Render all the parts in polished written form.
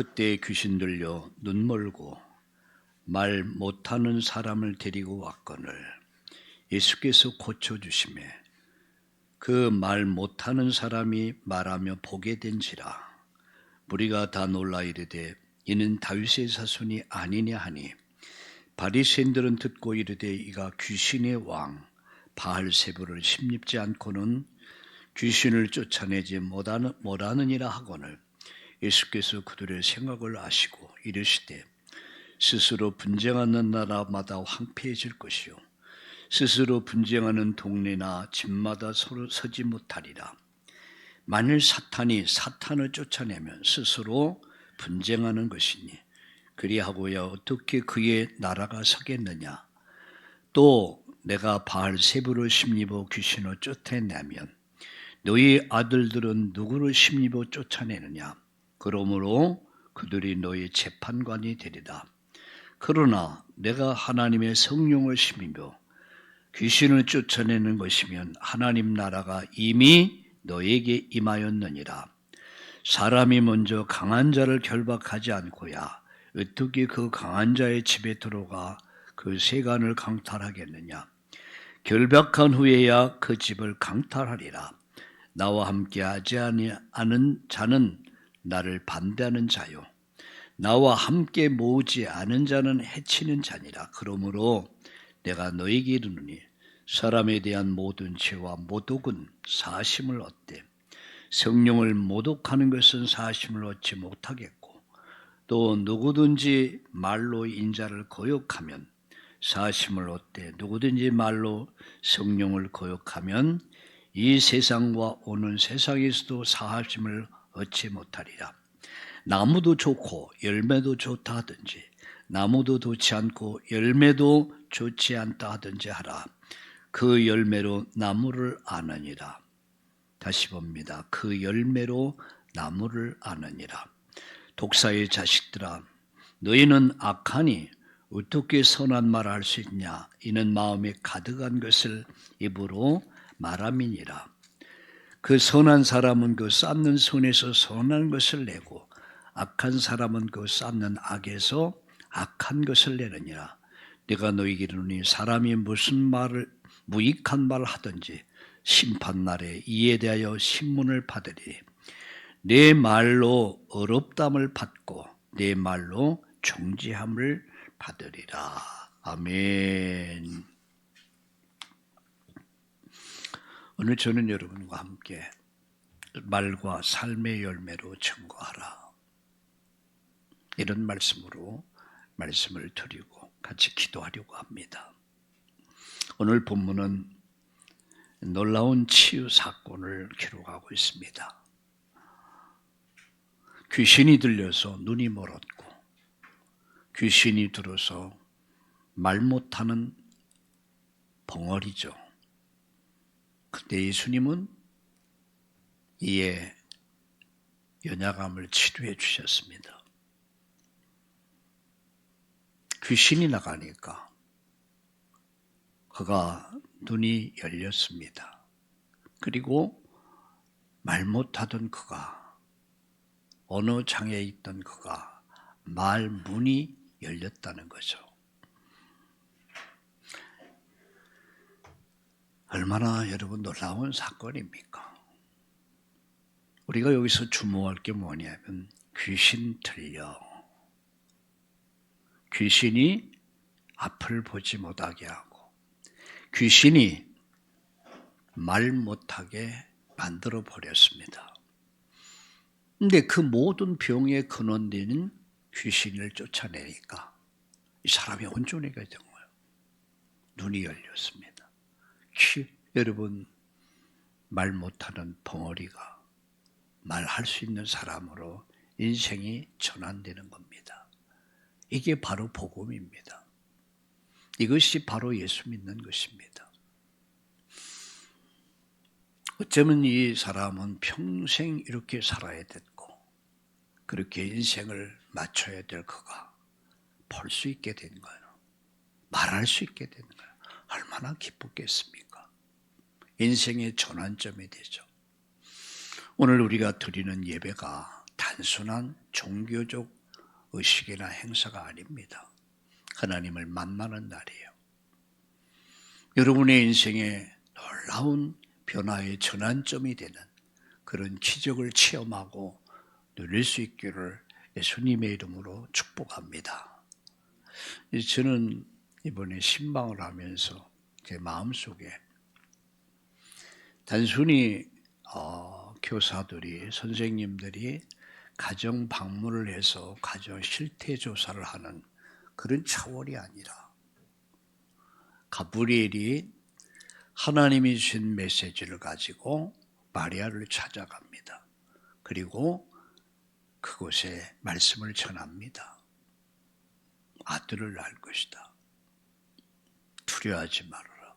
그때 귀신 들려 눈 멀고 말 못하는 사람을 데리고 왔거늘 예수께서 고쳐주시매 그 말 못하는 사람이 말하며 보게 된지라. 무리가 다 놀라 이르되 이는 다윗의 자손이 아니냐 하니 바리새인들은 듣고 이르되 이가 귀신의 왕 바알세불을 심립지 않고는 귀신을 쫓아내지 못하느니라 하거늘 예수께서 그들의 생각을 아시고 이르시되 스스로 분쟁하는 나라마다 황폐해질 것이요 스스로 분쟁하는 동네나 집마다 서로 서지 못하리라. 만일 사탄이 사탄을 쫓아내면 스스로 분쟁하는 것이니 그리하고야 어떻게 그의 나라가 서겠느냐. 또 내가 바알세불을 심입어 귀신을 쫓아내면 너희 아들들은 누구를 심입어 쫓아내느냐. 그러므로 그들이 너희 재판관이 되리라. 그러나 내가 하나님의 성령을 심입어 귀신을 쫓아내는 것이면 하나님 나라가 이미 너에게 임하였느니라. 사람이 먼저 강한 자를 결박하지 않고야 어떻게 그 강한 자의 집에 들어가 그 세간을 강탈하겠느냐. 결박한 후에야 그 집을 강탈하리라. 나와 함께 하지 않은 자는 나를 반대하는 자요 나와 함께 모으지 않은 자는 해치는 자니라. 그러므로 내가 너에게 이르노니 사람에 대한 모든 죄와 모독은 사심을 얻되 성령을 모독하는 것은 사심을 얻지 못하겠고 또 누구든지 말로 인자를 거역하면 사심을 얻되 누구든지 말로 성령을 거역하면 이 세상과 오는 세상에서도 사심을 얻지 못하리라. 나무도 좋고 열매도 좋다 하든지 나무도 좋지 않고 열매도 좋지 않다 하든지 하라. 그 열매로 나무를 아느니라. 다시 봅니다. 그 열매로 나무를 아느니라. 독사의 자식들아, 너희는 악하니 어떻게 선한 말을 할 수 있냐. 이는 마음에 가득한 것을 입으로 말함이니라. 그 선한 사람은 그 쌓는 손에서 선한 것을 내고 악한 사람은 그 쌓는 악에서 악한 것을 내느니라. 내가 너희에게 이르노니 사람이 무슨 말을 무익한 말을 하든지 심판날에 이에 대하여 신문을 받으리. 내 말로 어렵담을 받고 내 말로 정죄함을 받으리라. 아멘. 오늘 저는 여러분과 함께 말과 삶의 열매로 증거하라. 이런 말씀으로 말씀을 드리고 같이 기도하려고 합니다. 오늘 본문은 놀라운 치유 사건을 기록하고 있습니다. 귀신이 들려서 눈이 멀었고 귀신이 들어서 말 못하는 벙어리죠. 그때 예수님은 이에 연약함을 치료해 주셨습니다. 귀신이 나가니까 그가 눈이 열렸습니다. 그리고 말 못하던 그가 언어 장애에 있던 그가 말 문이 열렸다는 거죠. 얼마나 여러분 놀라운 사건입니까? 우리가 여기서 주목할 게 뭐냐면 귀신 들려. 귀신이 앞을 보지 못하게 하고 귀신이 말 못하게 만들어 버렸습니다. 그런데 그 모든 병의 근원되는 귀신을 쫓아내니까 이 사람이 온전해가 된 거예요. 눈이 열렸습니다. 여러분 말 못하는 벙어리가 말할 수 있는 사람으로 인생이 전환되는 겁니다. 이게 바로 복음입니다. 이것이 바로 예수 믿는 것입니다. 어쩌면 이 사람은 평생 이렇게 살아야 됐고 그렇게 인생을 맞춰야 될 그가 볼 수 있게 된 거예요. 말할 수 있게 된 거예요. 얼마나 기쁘겠습니까? 인생의 전환점이 되죠. 오늘 우리가 드리는 예배가 단순한 종교적 의식이나 행사가 아닙니다. 하나님을 만나는 날이에요. 여러분의 인생에 놀라운 변화의 전환점이 되는 그런 기적을 체험하고 누릴 수 있기를 예수님의 이름으로 축복합니다. 저는 이번에 신방을 하면서 제 마음속에 단순히 교사들이, 선생님들이 가정 방문을 해서 가정 실태 조사를 하는 그런 차원이 아니라 가브리엘이 하나님이 주신 메시지를 가지고 마리아를 찾아갑니다. 그리고 그곳에 말씀을 전합니다. 아들을 낳을 것이다. 두려워하지 말아라.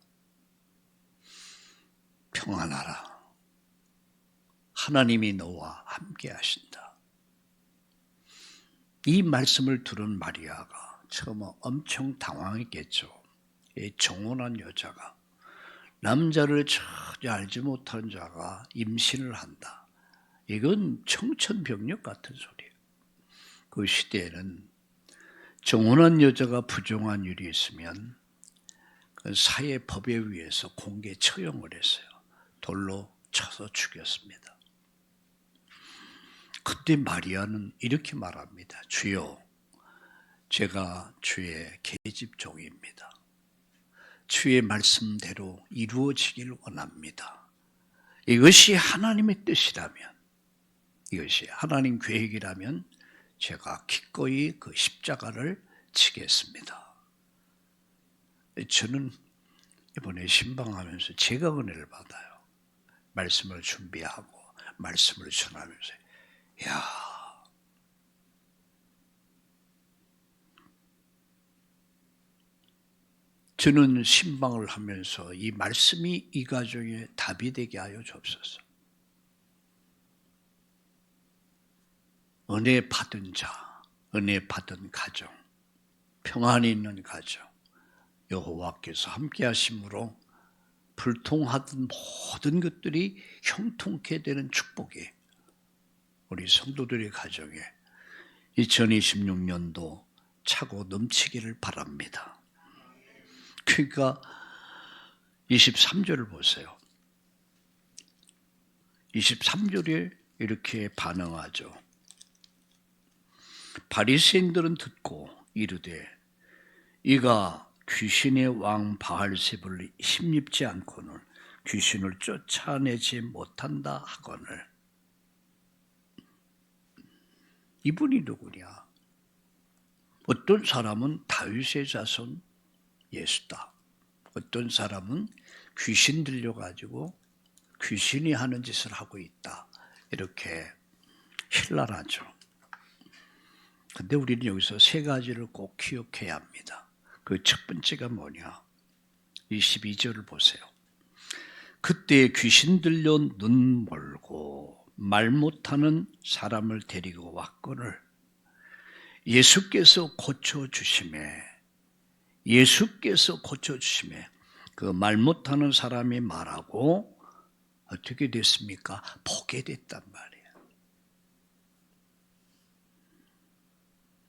평안하라. 하나님이 너와 함께 하신다. 이 말씀을 들은 마리아가 처음에 엄청 당황했겠죠. 이 정혼한 여자가, 남자를 전혀 알지 못한 자가 임신을 한다. 이건 청천벽력 같은 소리예요. 그 시대에는 정혼한 여자가 부정한 일이 있으면 그 사회 법에 의해서 공개 처형을 했어요. 돌로 쳐서 죽였습니다. 그때 마리아는 이렇게 말합니다. 주여, 제가 주의 계집종입니다. 주의 말씀대로 이루어지길 원합니다. 이것이 하나님의 뜻이라면, 이것이 하나님 계획이라면 제가 기꺼이 그 십자가를 지겠습니다. 저는 이번에 신방하면서 제가 은혜를 받아요. 말씀을 준비하고 말씀을 전하면서 저는 신방을 하면서 이 말씀이 이 가정에 답이 되게 하여 주옵소서. 은혜 받은 자, 은혜 받은 가정, 평안이 있는 가정, 여호와께서 함께 하심으로 불통하던 모든 것들이 형통케 되는 축복이 우리 성도들의 가정에 2026년도 차고 넘치기를 바랍니다. 그러니까 23절을 보세요. 23절에 이렇게 반응하죠. 바리새인들은 듣고 이르되 이가 귀신의 왕 바알세불을 힘입지 않고는 귀신을 쫓아내지 못한다 하거늘. 이분이 누구냐? 어떤 사람은 다윗의 자손 예수다. 어떤 사람은 귀신 들려가지고 귀신이 하는 짓을 하고 있다. 이렇게 힐난하죠. 근데 우리는 여기서 세 가지를 꼭 기억해야 합니다. 그 첫 번째가 뭐냐? 22절을 보세요. 그때 귀신 들려 눈 멀고 말 못하는 사람을 데리고 왔거늘 예수께서 고쳐주심에 그 말 못하는 사람이 말하고 어떻게 됐습니까? 보게 됐단 말이에요.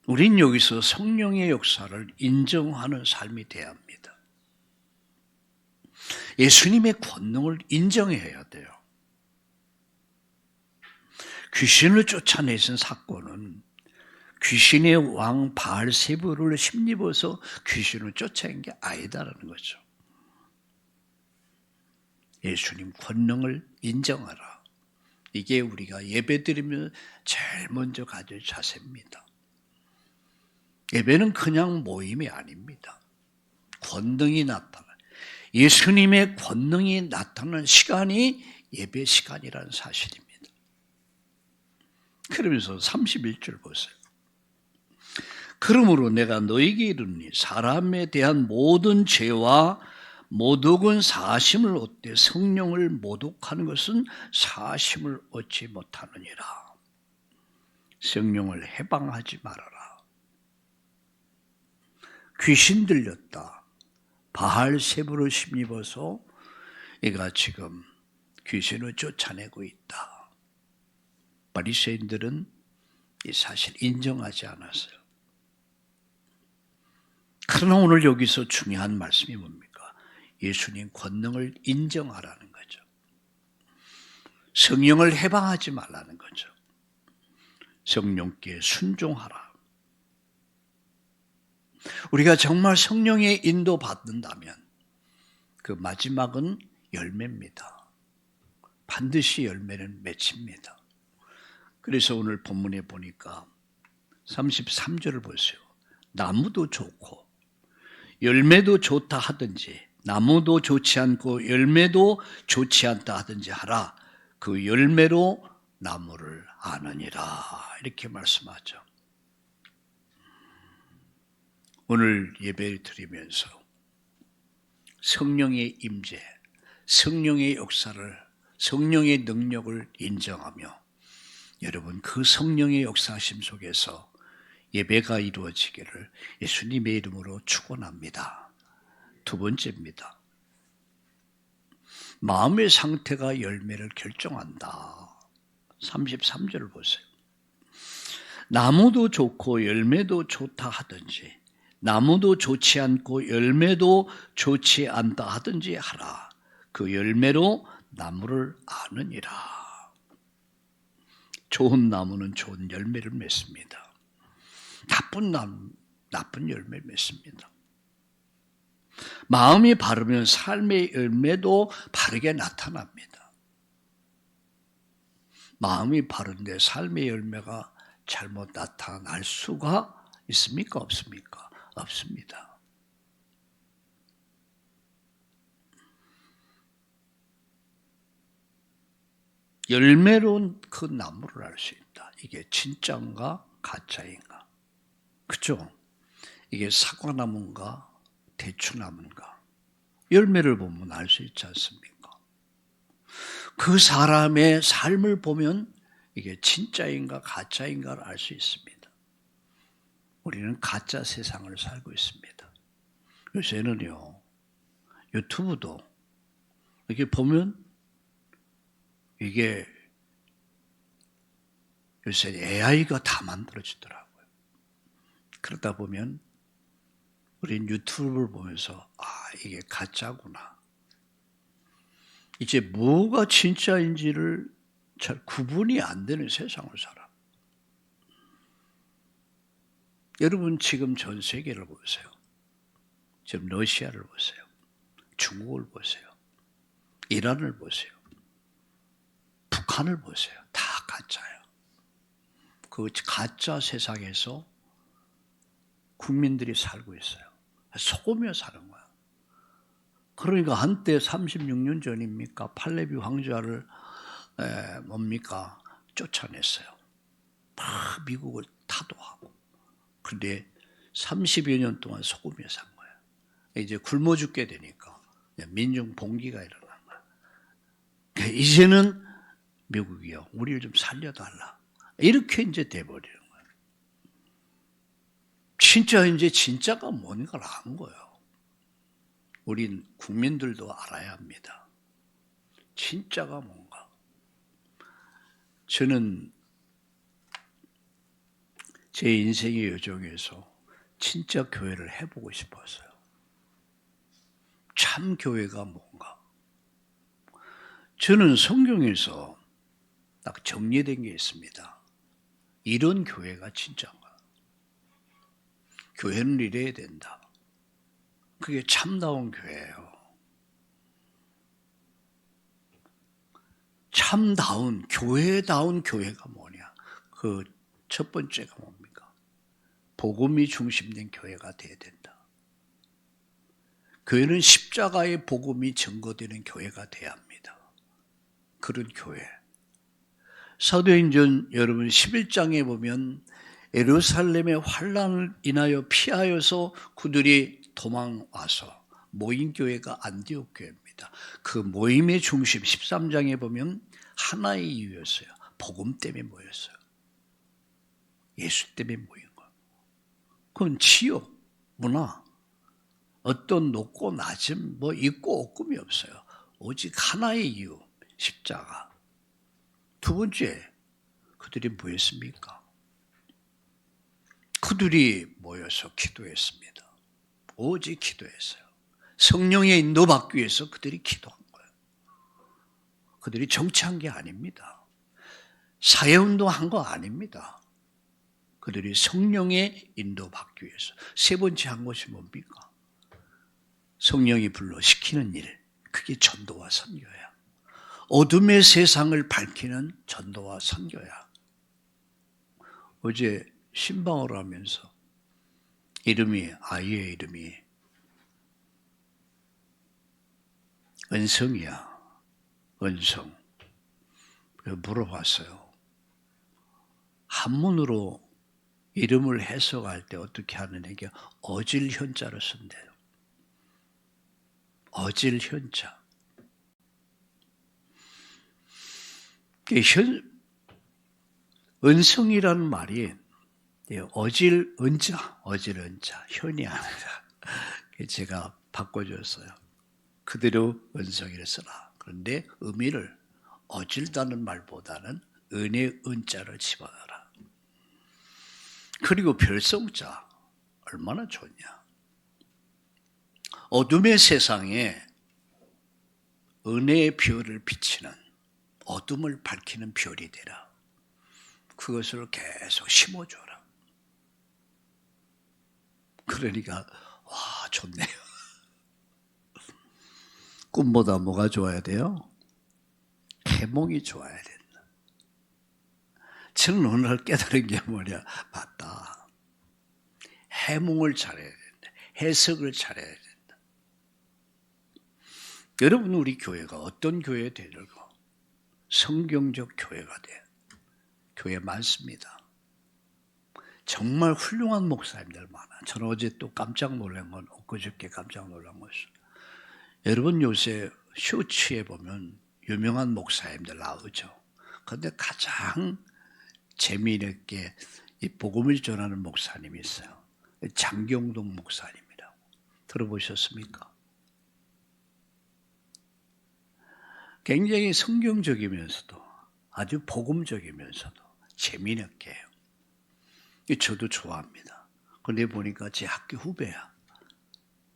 우린 여기서 성령의 역사를 인정하는 삶이 돼야 합니다. 예수님의 권능을 인정해야 돼요. 귀신을 쫓아내신 사건은 귀신의 왕 바알세불을 힘입어서 귀신을 쫓아낸 게 아니다라는 거죠. 예수님 권능을 인정하라. 이게 우리가 예배드리면 제일 먼저 가질 자세입니다. 예배는 그냥 모임이 아닙니다. 권능이 나타나. 예수님의 권능이 나타나는 시간이 예배 시간이라는 사실입니다. 그러면서 31절 보세요. 그러므로 내가 너에게 이르니 사람에 대한 모든 죄와 모독은 사심을 얻되 성령을 모독하는 것은 사심을 얻지 못하느니라. 성령을 해방하지 말아라. 귀신 들렸다. 바알세불을 힘입어서 얘가 지금 귀신을 쫓아내고 있다. 바리새인들은 이 사실 인정하지 않았어요. 그러나 오늘 여기서 중요한 말씀이 뭡니까? 예수님 권능을 인정하라는 거죠. 성령을 해방하지 말라는 거죠. 성령께 순종하라. 우리가 정말 성령의 인도 받는다면 그 마지막은 열매입니다. 반드시 열매는 맺힙니다. 그래서 오늘 본문에 보니까 33절을 보세요. 나무도 좋고 열매도 좋다 하든지 나무도 좋지 않고 열매도 좋지 않다 하든지 하라. 그 열매로 나무를 아느니라. 이렇게 말씀하죠. 오늘 예배를 드리면서 성령의 임재, 성령의 역사를, 성령의 능력을 인정하며 여러분 그 성령의 역사심 속에서 예배가 이루어지기를 예수님의 이름으로 축원합니다. 두 번째입니다. 마음의 상태가 열매를 결정한다. 33절을 보세요. 나무도 좋고 열매도 좋다 하든지 나무도 좋지 않고 열매도 좋지 않다 하든지 하라. 그 열매로 나무를 아느니라. 좋은 나무는 좋은 열매를 맺습니다. 나쁜 나무, 나쁜 열매를 맺습니다. 마음이 바르면 삶의 열매도 바르게 나타납니다. 마음이 바른데 삶의 열매가 잘못 나타날 수가 있습니까? 없습니까? 없습니다. 열매로 그 나무를 알 수 있다. 이게 진짜인가 가짜인가? 그죠? 이게 사과나무인가 대추나무인가? 열매를 보면 알 수 있지 않습니까? 그 사람의 삶을 보면 이게 진짜인가 가짜인가를 알 수 있습니다. 우리는 가짜 세상을 살고 있습니다. 요새는요, 유튜브도 이렇게 보면 이게 요새 AI가 다 만들어지더라고요. 그러다 보면 우린 유튜브를 보면서 이게 가짜구나. 이제 뭐가 진짜인지를 잘 구분이 안 되는 세상을 살아. 여러분 지금 전 세계를 보세요. 지금 러시아를 보세요. 중국을 보세요. 이란을 보세요. 북한을 보세요. 다 가짜예요. 그 가짜 세상에서 국민들이 살고 있어요. 속으며 사는 거야. 그러니까 한때 36년 전입니까? 팔레비 황제를 뭡니까? 쫓아냈어요. 막 미국을 타도하고. 그런데 30여 년 동안 속으며 산 거예요. 이제 굶어 죽게 되니까 민중 봉기가 일어난 거예요. 이제는 미국이요, 우리를 좀 살려달라. 이렇게 이제 돼버리는 거예요. 진짜 이제 진짜가 뭔가를 안 거예요. 우린 국민들도 알아야 합니다. 진짜가 뭔가. 저는 제 인생의 여정에서 진짜 교회를 해보고 싶었어요. 참 교회가 뭔가. 저는 성경에서 딱 정리된 게 있습니다. 이런 교회가 진짜인가. 교회는 이래야 된다. 그게 참다운 교회예요. 참다운, 교회다운 교회가 뭐냐. 그 첫 번째가 뭡니까? 복음이 중심된 교회가 돼야 된다. 교회는 십자가의 복음이 증거되는 교회가 돼야 합니다. 그런 교회. 사도행전 여러분 11장에 보면 예루살렘의 환난을 인하여 피하여서 그들이 도망와서 모인 교회가 안디옥 교회입니다. 그 모임의 중심 13장에 보면 하나의 이유였어요. 복음 때문에 모였어요. 예수 때문에 모인 거예요. 그건 지역, 문화, 어떤 높고 낮음, 뭐 있고 없음이 없어요. 오직 하나의 이유, 십자가. 두 번째, 그들이 뭐였습니까? 그들이 모여서 기도했습니다. 오직 기도했어요. 성령의 인도받기 위해서 그들이 기도한 거예요. 그들이 정치한 게 아닙니다. 사회운동한 거 아닙니다. 그들이 성령의 인도받기 위해서. 세 번째 한 것이 뭡니까? 성령이 불러 시키는 일, 그게 전도와 선교야. 어둠의 세상을 밝히는 전도와 선교야. 어제 신방을 하면서 아이의 이름이 은성이야. 은성. 물어봤어요. 한문으로 이름을 해석할 때 어떻게 하느냐, 이게 어질 현자로 쓴대요. 어질 현자. 은성이라는 말이 어질 은자, 현이 아니라 제가 바꿔줬어요. 그대로 은성이를 써라. 그런데 의미를 어질다는 말보다는 은의 은자를 집어넣어라. 그리고 별성자, 얼마나 좋냐. 어둠의 세상에 은혜의 별을 비치는, 어둠을 밝히는 별이 되라. 그것을 계속 심어줘라. 그러니까 와, 좋네요. 꿈보다 뭐가 좋아야 돼요? 해몽이 좋아야 된다. 저는 오늘 깨달은 게 뭐냐? 맞다. 해몽을 잘해야 된다. 해석을 잘해야 된다. 여러분, 우리 교회가 어떤 교회 되려고? 성경적 교회가 돼요. 교회 많습니다. 정말 훌륭한 목사님들 많아. 저는 어제 또 깜짝 놀란 건, 엊그저께 깜짝 놀란 것이, 여러분 요새 쇼츠에 보면 유명한 목사님들 나오죠. 그런데 가장 재미있게 이 복음을 전하는 목사님이 있어요. 장경동 목사님이라고. 들어보셨습니까? 굉장히 성경적이면서도 아주 복음적이면서도 재미있게 해요. 저도 좋아합니다. 그런데 보니까 제 학교 후배야.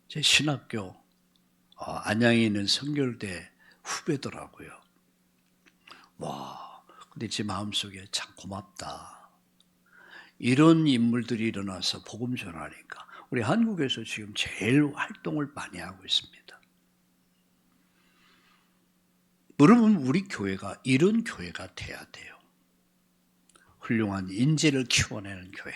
제 신학교 안양에 있는 성결대 후배더라고요. 와, 근데 제 마음속에 참 고맙다. 이런 인물들이 일어나서 복음 전하니까. 우리 한국에서 지금 제일 활동을 많이 하고 있습니다. 여러분, 우리 교회가 이런 교회가 돼야 돼요. 훌륭한 인재를 키워내는 교회.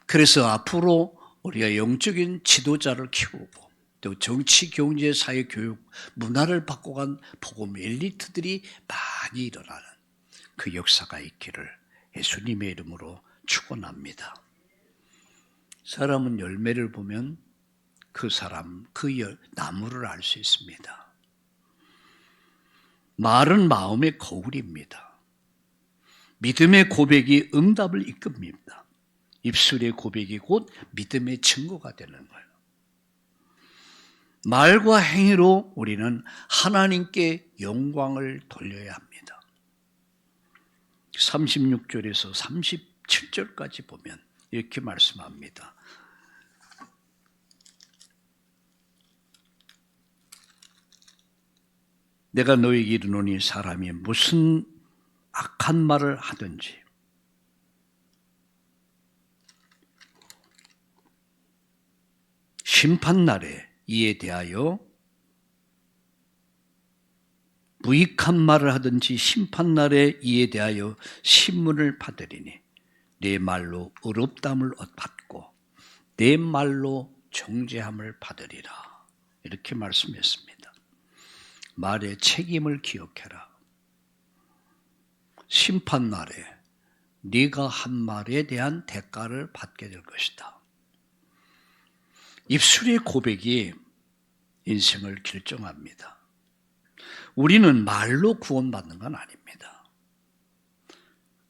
그래서 앞으로 우리가 영적인 지도자를 키우고 또 정치, 경제, 사회, 교육, 문화를 바꿔간 복음 엘리트들이 많이 일어나는 그 역사가 있기를 예수님의 이름으로 축원합니다. 사람은 열매를 보면 그 사람, 나무를 알 수 있습니다. 말은 마음의 거울입니다. 믿음의 고백이 응답을 이끕니다. 입술의 고백이 곧 믿음의 증거가 되는 거예요. 말과 행위로 우리는 하나님께 영광을 돌려야 합니다. 36절에서 37절까지 보면 이렇게 말씀합니다. 내가 너에게 이르노니 사람이 무슨 악한 말을 하든지 심판날에 이에 대하여 무익한 말을 하든지 심판날에 이에 대하여 신문을 받으리니 내 말로 의롭다함을 받고 내 말로 정죄함을 받으리라. 이렇게 말씀했습니다. 말의 책임을 기억해라. 심판날에 네가 한 말에 대한 대가를 받게 될 것이다. 입술의 고백이 인생을 결정합니다. 우리는 말로 구원받는 건 아닙니다.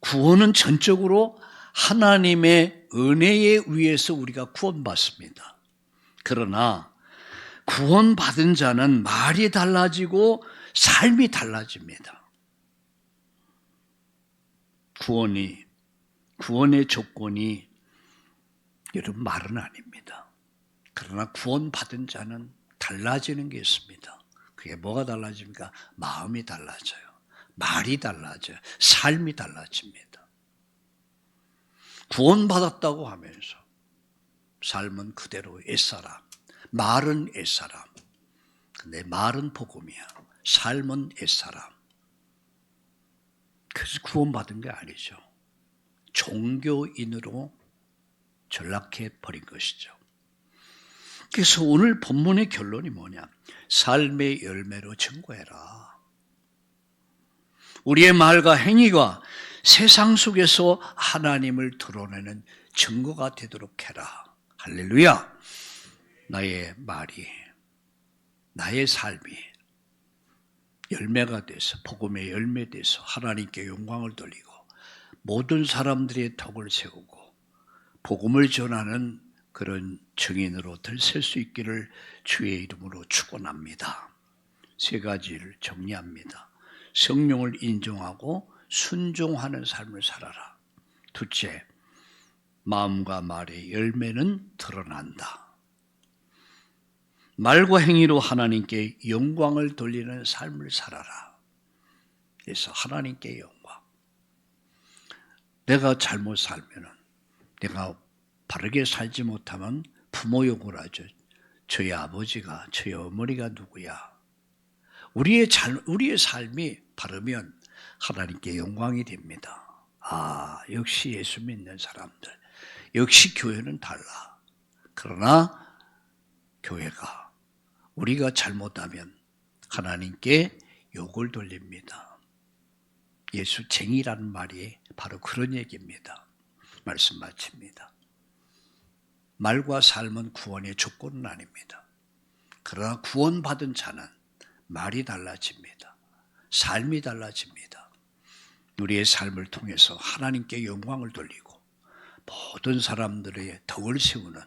구원은 전적으로 하나님의 은혜에 의해서 우리가 구원받습니다. 그러나 구원받은 자는 말이 달라지고 삶이 달라집니다. 구원이 구원의 조건이 여러분 말은 아닙니다. 그러나 구원받은 자는 달라지는 게 있습니다. 그게 뭐가 달라집니까? 마음이 달라져요. 말이 달라져요. 삶이 달라집니다. 구원받았다고 하면서 삶은 그대로 옛사람, 말은 옛사람. 근데 말은 복음이야. 삶은 옛사람. 그래서 구원받은 게 아니죠. 종교인으로 전락해 버린 것이죠. 그래서 오늘 본문의 결론이 뭐냐? 삶의 열매로 증거해라. 우리의 말과 행위가 세상 속에서 하나님을 드러내는 증거가 되도록 해라. 할렐루야! 나의 말이, 나의 삶이 열매가 돼서, 복음의 열매 돼서 하나님께 영광을 돌리고 모든 사람들의 덕을 세우고 복음을 전하는 그런 증인으로 들셀 수 있기를 주의 이름으로 축원합니다. 세 가지를 정리합니다. 성령을 인정하고 순종하는 삶을 살아라. 둘째, 마음과 말의 열매는 드러난다. 말과 행위로 하나님께 영광을 돌리는 삶을 살아라. 그래서 하나님께 영광. 내가 잘못 살면은, 내가 바르게 살지 못하면 부모 욕을 하죠. 저희 아버지가, 저희 어머니가 누구야? 우리의 삶이 바르면 하나님께 영광이 됩니다. 아, 역시 예수 믿는 사람들, 역시 교회는 달라. 그러나 교회가 우리가 잘못하면 하나님께 욕을 돌립니다. 예수쟁이라는 말이 바로 그런 얘기입니다. 말씀 마칩니다. 말과 삶은 구원의 조건은 아닙니다. 그러나 구원받은 자는 말이 달라집니다. 삶이 달라집니다. 우리의 삶을 통해서 하나님께 영광을 돌리고 모든 사람들의 덕을 세우는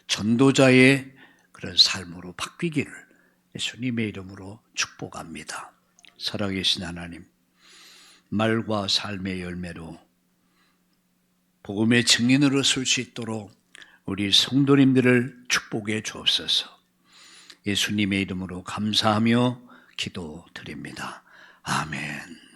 전도자의 그런 삶으로 바뀌기를 예수님의 이름으로 축복합니다. 살아계신 하나님, 말과 삶의 열매로 복음의 증인으로 설 수 있도록 우리 성도님들을 축복해 주옵소서. 예수님의 이름으로 감사하며 기도드립니다. 아멘.